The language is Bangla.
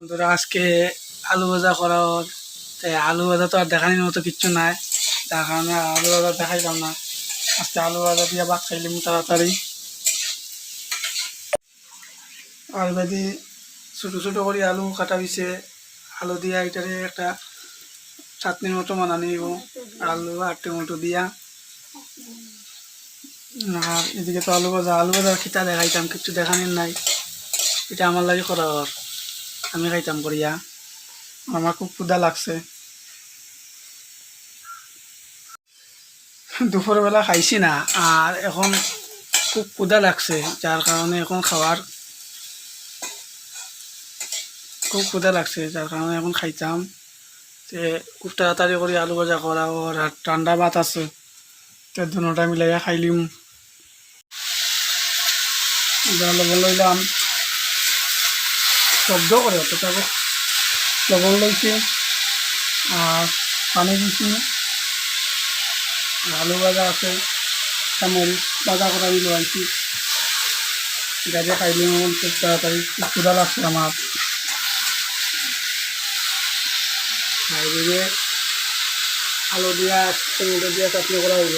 বন্ধুরা আজকে আলু ভাজা করা ওর তাই আলু ভাজা তো আর দেখানোর মতো কিচ্ছু নাই, যার কারণে আলু ভাজা দেখাইলাম না। আজকে আলু ভাজা দিয়ে ভাত খাইলাম তাড়াতাড়ি। আর বাদি ছোটো ছোটো করে আলু কাটা হয়েছে, আলু দিয়া এটারে একটা চাটনির মতো বানানি নিব, আলু আর টমেটো দিয়া। আর এদিকে তো আলু ভাজা খিতা দেখাইতাম, কিচ্ছু দেখানোর নাই। এটা আমার লাগে করা ওর, আমি খাইতাম করিয়া। আমার খুব ক্ষুধা লাগছে। দুপুরবেলা খাইছি না, আর এখন খুব ক্ষুধা লাগছে, যার কারণে এখন এখন খাইতাম। তে খুব তাড়াতাড়ি করে আলু ভাজা করা ওর, আর ঠান্ডা ভাত আছে, তো দুটা মিলাইয়া খাইলিম। লবণ লইলাম, শব্দ করে অত তারপর লবণ লইছি আর পানি দিছি। আলু ভাজা আছে, মরিচ ভাজা করা দিল আনছি, গাড়ি খাইলিম খুব তাড়াতাড়ি। খুব ক্ষুধা লাগছে আমার। আর এদিকে আলু দিয়া টমেটো দিয়া চাটনি করা হইব।